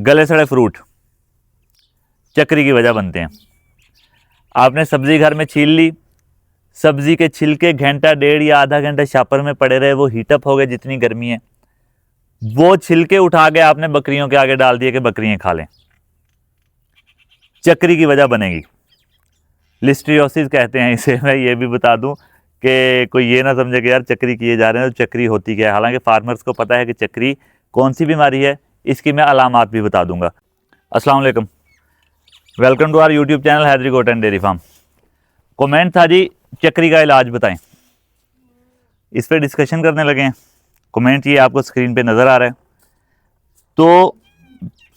गले सड़े फ्रूट चक्री की वजह बनते हैं। आपने सब्जी घर में छील ली, सब्जी के छिलके घंटा डेढ़ या आधा घंटा शापर में पड़े रहे, वो हीटअप हो गए जितनी गर्मी है, वो छिलके उठा के आपने बकरियों के आगे डाल दिए कि बकरियां खा लें, चक्री की वजह बनेगी। लिस्ट्रियोसिस कहते हैं इसे। मैं ये भी बता दूं कि कोई ये ना समझे कि यार चक्री किए जा रहे हैं तो चक्री होती क्या है। हालांकि फार्मर्स को पता है कि चक्री कौन सी बीमारी है, इसकी मैं अलामात भी बता दूंगा। अस्सलाम वालेकुम, welcome to our YouTube channel Haidari goat and dairy farm. Comment था जी चक्री का इलाज बताएं, इस पर डिस्कशन करने लगे हैं। कमेंट ये आपको स्क्रीन पे नज़र आ रहा है। तो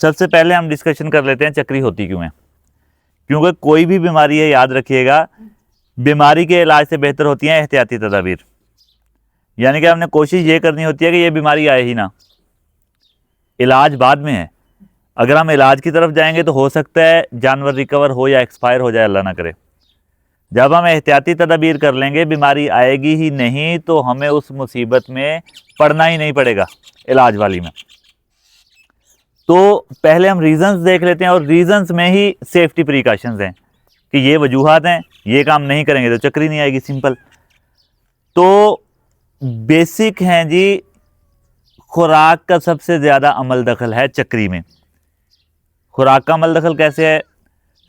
सबसे पहले हम डिस्कशन कर लेते हैं चक्री होती क्यों है। क्योंकि कोई भी बीमारी है, याद रखिएगा, बीमारी के इलाज से बेहतर होती हैं एहतियाती तदाबीर। यानी कि हमने कोशिश ये करनी होती है कि ये बीमारी आए ही ना, इलाज बाद में है। अगर हम इलाज की तरफ जाएंगे तो हो सकता है जानवर रिकवर हो या एक्सपायर हो जाए, अल्लाह ना करे। जब हम एहतियाती तदाबीर कर लेंगे, बीमारी आएगी ही नहीं, तो हमें उस मुसीबत में पड़ना ही नहीं पड़ेगा इलाज वाली में। तो पहले हम रीजंस देख लेते हैं, और रीजंस में ही सेफ्टी प्रिकॉशंस हैं कि ये वजूहात हैं, ये काम नहीं करेंगे तो चक्री नहीं आएगी, सिंपल। तो बेसिक हैं जी, खुराक का सबसे ज़्यादा अमल दखल है चक्री में। खुराक का अमल दखल कैसे है?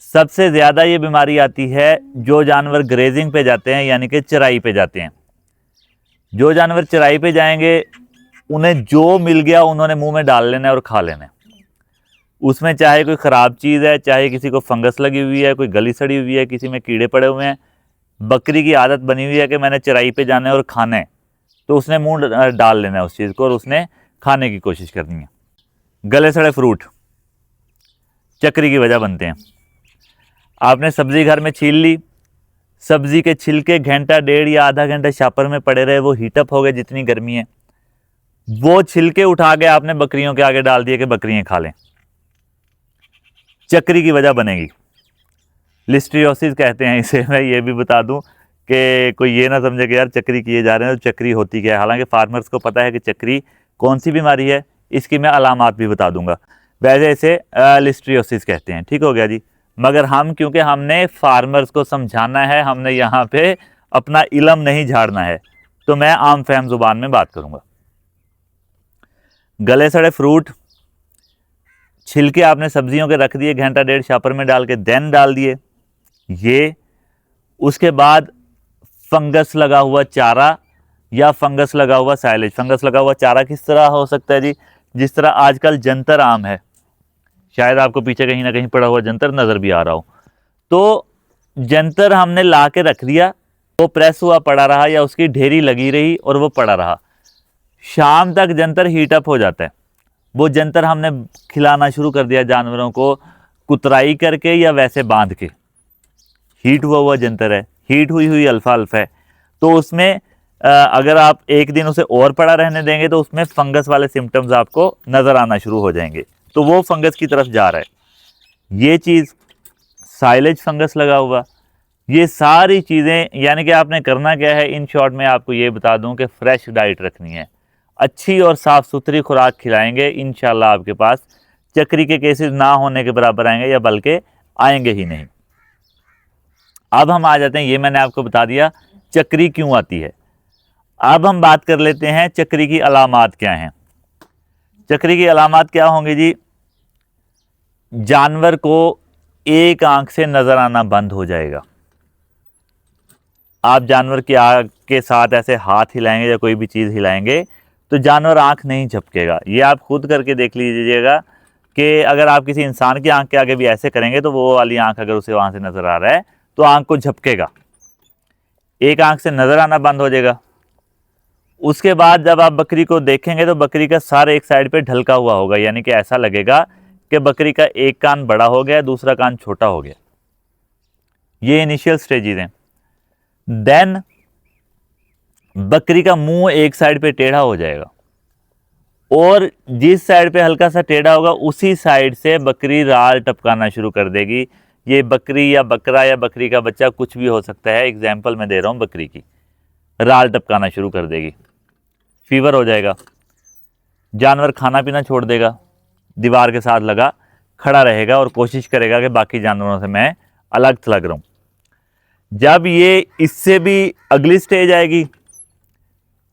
सबसे ज़्यादा ये बीमारी आती है जो जानवर ग्रेजिंग पे जाते हैं, यानी कि चराई पे जाते हैं। जो जानवर चराई पे जाएंगे, उन्हें जो मिल गया उन्होंने मुंह में डाल लेना है और खा लेना है। उसमें चाहे कोई ख़राब चीज़ है, चाहे किसी को फंगस लगी हुई है, कोई गली सड़ी हुई है, किसी में कीड़े पड़े हुए हैं, बकरी की आदत बनी हुई है कि मैंने चराई पे जाना है और खाना है, तो उसने मुंह डाल लेना है उस चीज़ को और उसने खाने की कोशिश करनी है। गले सड़े फ्रूट चक्री की वजह बनते हैं। आपने सब्जी घर में छील ली, सब्जी के छिलके घंटा डेढ़ या आधा घंटा शापर में पड़े रहे, वो हीटअप हो गए जितनी गर्मी है, वो छिलके उठा के आपने बकरियों के आगे डाल दिए कि बकरियां खा लें, चक्री की वजह बनेगी। लिस्ट्रियोसिस कहते हैं इसे। मैं ये भी बता दूं कि कोई ये ना समझे कि यार चक्री किए जा रहे हैं तो चक्री होती क्या है। हालांकि फार्मर्स को पता है कि चक्री कौन सी बीमारी है, इसकी मैं अलामात भी बता दूंगा। वैसे इसे लिस्ट्रियोसिस कहते हैं, ठीक हो गया जी। मगर हम, क्योंकि हमने फार्मर्स को समझाना है, हमने यहाँ पे अपना इल्म नहीं झाड़ना है, तो मैं आम फहम जुबान में बात करूँगा। गले सड़े फ्रूट छिलके आपने सब्जियों के रख दिए, घंटा डेढ़ शापर में डाल के देन डाल दिए ये। उसके बाद फंगस लगा हुआ चारा या फंगस लगा हुआ साइलेज। फंगस लगा हुआ चारा किस तरह हो सकता है जी? जिस तरह आजकल जंतर आम है, शायद आपको पीछे कहीं ना कहीं पड़ा हुआ जंतर नज़र भी आ रहा हो। तो जंतर हमने ला के रख दिया, वो प्रेस हुआ पड़ा रहा या उसकी ढेरी लगी रही और वो पड़ा रहा। शाम तक जंतर हीटअप हो जाता है। वो जंतर हमने खिलाना शुरू कर दिया जानवरों को, कुतराई करके या वैसे बांध के। हीट हुआ हुआ जंतर है, हीट हुई हुई अल्फा अल्फा है, तो उसमें अगर आप एक दिन उसे और पड़ा रहने देंगे तो उसमें फंगस वाले सिम्टम्स आपको नज़र आना शुरू हो जाएंगे। तो वो फंगस की तरफ जा रहा है। ये चीज़ साइलेज फंगस लगा हुआ, ये सारी चीज़ें, यानी कि आपने करना क्या है, इन शॉर्ट में आपको ये बता दूं कि फ्रेश डाइट रखनी है, अच्छी और साफ़ सुथरी खुराक खिलाएंगे, इंशाल्लाह आपके पास चक्री के केसेस ना होने के बराबर आएंगे, या बल्कि आएंगे ही नहीं। अब हम आ जाते हैं, ये मैंने आपको बता दिया चक्री क्यों आती है। अब हम बात कर लेते हैं चक्री की अलामात क्या हैं। चक्री की अलामात क्या होंगी जी? जानवर को एक आंख से नजर आना बंद हो जाएगा। आप जानवर की आंख के साथ ऐसे हाथ हिलाएंगे या कोई भी चीज़ हिलाएंगे तो जानवर आंख नहीं झपकेगा। ये आप खुद करके देख लीजिएगा कि अगर आप किसी इंसान की आंख के आगे भी ऐसे करेंगे तो वो वाली आंख अगर उसे वहाँ से नज़र आ रहा है तो आंख को झपकेगा, एक आंख से नज़र आना बंद हो जाएगा। उसके बाद जब आप बकरी को देखेंगे तो बकरी का सर एक साइड पे ढलका हुआ होगा, यानी कि ऐसा लगेगा कि बकरी का एक कान बड़ा हो गया, दूसरा कान छोटा हो गया। ये इनिशियल स्टेजेस हैं। देन बकरी का मुंह एक साइड पे टेढ़ा हो जाएगा, और जिस साइड पे हल्का सा टेढ़ा होगा उसी साइड से बकरी राल टपकाना शुरू कर देगी। ये बकरी या बकरा या बकरी का बच्चा कुछ भी हो सकता है, एग्जाम्पल मैं दे रहा हूँ, बकरी की राल टपकाना शुरू कर देगी, फीवर हो जाएगा, जानवर खाना पीना छोड़ देगा, दीवार के साथ लगा खड़ा रहेगा और कोशिश करेगा कि बाकी जानवरों से मैं अलग थलग रहूं। जब ये इससे भी अगली स्टेज आएगी,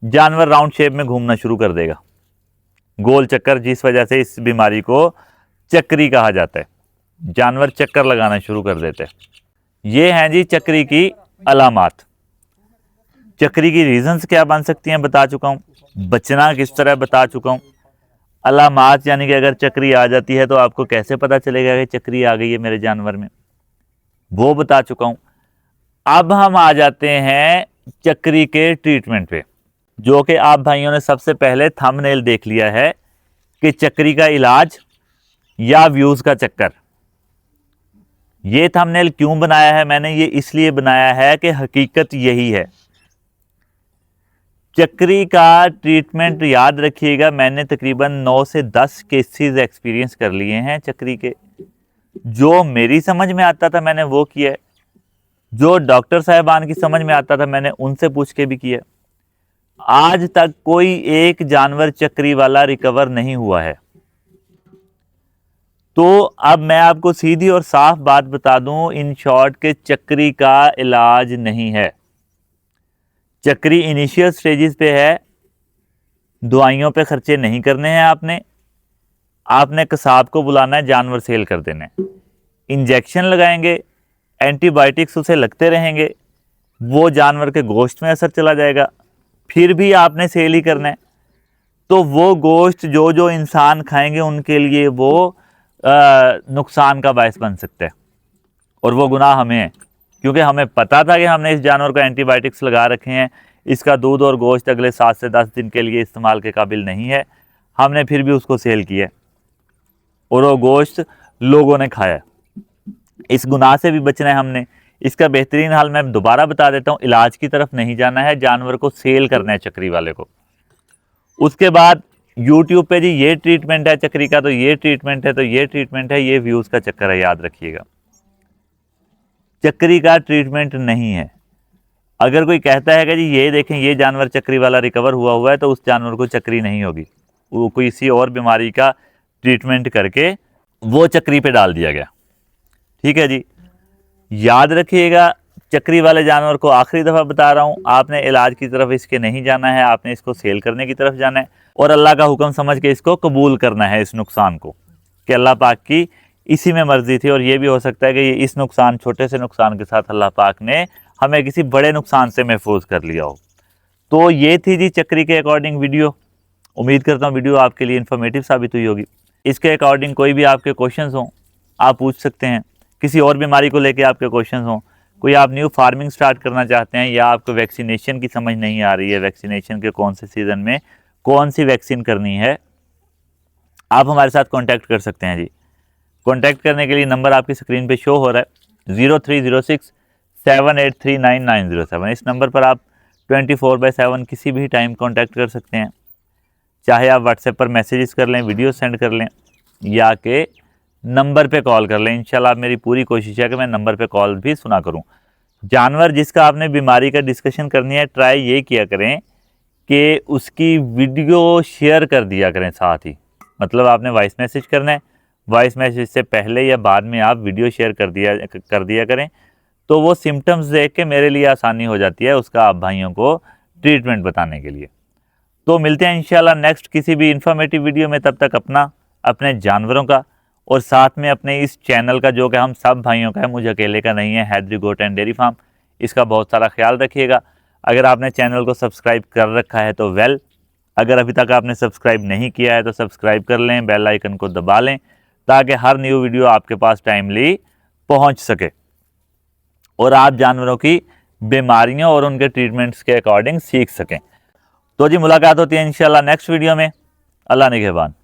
जानवर राउंड शेप में घूमना शुरू कर देगा, गोल चक्कर, जिस वजह से इस बीमारी को चक्री कहा जाता है। जानवर चक्कर लगाना शुरू कर देते हैं। ये हैं जी चक्री की अलामात। चक्री की रीजंस क्या बन सकती हैं बता चुका हूँ, बचना किस तरह बता चुका हूँ। अलामात यानी कि अगर चक्री आ जाती है तो आपको कैसे पता चलेगा कि चक्री आ गई है मेरे जानवर में, वो बता चुका हूँ। अब हम आ जाते हैं चक्री के ट्रीटमेंट पे, जो कि आप भाइयों ने सबसे पहले थंबनेल देख लिया है कि चक्री का इलाज या व्यूज का चक्कर। ये थंबनेल क्यों बनाया है मैंने, ये इसलिए बनाया है कि हकीकत यही है। चक्री का ट्रीटमेंट याद रखिएगा, मैंने तकरीबन 9 से 10 केसेस एक्सपीरियंस कर लिए हैं चक्री के। जो मेरी समझ में आता था मैंने वो किया है, जो डॉक्टर साहिबान की समझ में आता था मैंने उनसे पूछ के भी किया। आज तक कोई एक जानवर चक्री वाला रिकवर नहीं हुआ है। तो अब मैं आपको सीधी और साफ बात बता दूं, इन शॉर्ट के चक्री का इलाज नहीं है। चक्री इनिशियल स्टेजेस पे है, दवाइयों पे खर्चे नहीं करने हैं आपने कसाब को बुलाना है, जानवर सेल कर देना है, इंजेक्शन लगाएंगे, एंटीबायोटिक्स उसे लगते रहेंगे, वो जानवर के गोश्त में असर चला जाएगा, फिर भी आपने सेल ही करना है। तो वो गोश्त जो जो इंसान खाएंगे उनके लिए वो नुकसान का बायस बन सकता है, और वो गुनाह हमें है, क्योंकि हमें पता था कि हमने इस जानवर को एंटीबायोटिक्स लगा रखे हैं, इसका दूध और गोश्त अगले 7 से 10 दिन के लिए इस्तेमाल के काबिल नहीं है, हमने फिर भी उसको सेल किया और वो गोश्त लोगों ने खाया। इस गुनाह से भी बचना है हमने। इसका बेहतरीन हाल मैं दोबारा बता देता हूँ, इलाज की तरफ नहीं जाना है, जानवर को सेल करना है चक्री वाले को। उसके बाद यूट्यूब पे जी ये ट्रीटमेंट है चक्री का, तो ये ट्रीटमेंट है, तो ये ट्रीटमेंट है, ये व्यूज का चक्कर है, याद रखिएगा। चक्री का ट्रीटमेंट नहीं है। अगर कोई कहता है कि जी ये देखें ये जानवर चक्री वाला रिकवर हुआ है, तो उस जानवर को चक्री नहीं होगी, वो कोई किसी और बीमारी का ट्रीटमेंट करके वो चक्री पे डाल दिया गया। ठीक है जी, याद रखिएगा। चक्री वाले जानवर को आखिरी दफ़ा बता रहा हूँ, आपने इलाज की तरफ इसके नहीं जाना है, आपने इसको सेल करने की तरफ जाना है और अल्लाह का हुक्म समझ के इसको कबूल करना है, इस नुकसान को, कि अल्लाह पाक की इसी में मर्जी थी। और ये भी हो सकता है कि ये इस नुकसान, छोटे से नुकसान के साथ अल्लाह पाक ने हमें किसी बड़े नुकसान से महफूज कर लिया हो। तो ये थी जी चक्री के अकॉर्डिंग वीडियो। उम्मीद करता हूँ वीडियो आपके लिए इन्फॉर्मेटिव साबित हुई होगी। इसके अकॉर्डिंग कोई भी आपके क्वेश्चंस हों आप पूछ सकते हैं, किसी और बीमारी को लेके आपके क्वेश्चंस हों, कोई आप न्यू फार्मिंग स्टार्ट करना चाहते हैं, या आपको वैक्सीनेशन की समझ नहीं आ रही है, वैक्सीनेशन के कौन से सीज़न में कौन सी वैक्सीन करनी है, आप हमारे साथ कॉन्टैक्ट कर सकते हैं जी। कॉन्टैक्ट करने के लिए नंबर आपकी स्क्रीन पे शो हो रहा है 0306-7839907। इस नंबर पर आप 24/7 किसी भी टाइम कॉन्टैक्ट कर सकते हैं। चाहे आप व्हाट्सएप पर मैसेजेस कर लें, वीडियो सेंड कर लें, या कि नंबर पे कॉल कर लें। इंशाल्लाह मेरी पूरी कोशिश है कि मैं नंबर पे कॉल भी सुना करूं। जानवर जिसका आपने बीमारी का डिस्कशन करनी है, ट्राई ये किया करें कि उसकी वीडियो शेयर कर दिया करें साथ ही। मतलब आपने वॉइस मैसेज करना है, वॉइस मैसेज से पहले या बाद में आप वीडियो शेयर कर दिया करें, तो वो सिम्टम्स देख के मेरे लिए आसानी हो जाती है उसका आप भाइयों को ट्रीटमेंट बताने के लिए। तो मिलते हैं इंशाल्लाह नेक्स्ट किसी भी इंफॉर्मेटिव वीडियो में। तब तक अपने जानवरों का और साथ में अपने इस चैनल का, जो कि हम सब भाइयों का है, मुझे अकेले का नहीं है, Haidari goat and dairy farm, इसका बहुत सारा ख्याल रखिएगा। अगर आपने चैनल को सब्सक्राइब कर रखा है तो वेल, अगर अभी तक आपने सब्सक्राइब नहीं किया है तो सब्सक्राइब कर लें, बेल आइकन को दबा लें, ताकि हर न्यू वीडियो आपके पास टाइमली पहुंच सके और आप जानवरों की बीमारियों और उनके ट्रीटमेंट्स के अकॉर्डिंग सीख सकें। तो जी मुलाकात होती है इंशाल्लाह नेक्स्ट वीडियो में। अल्लाह निगहबान।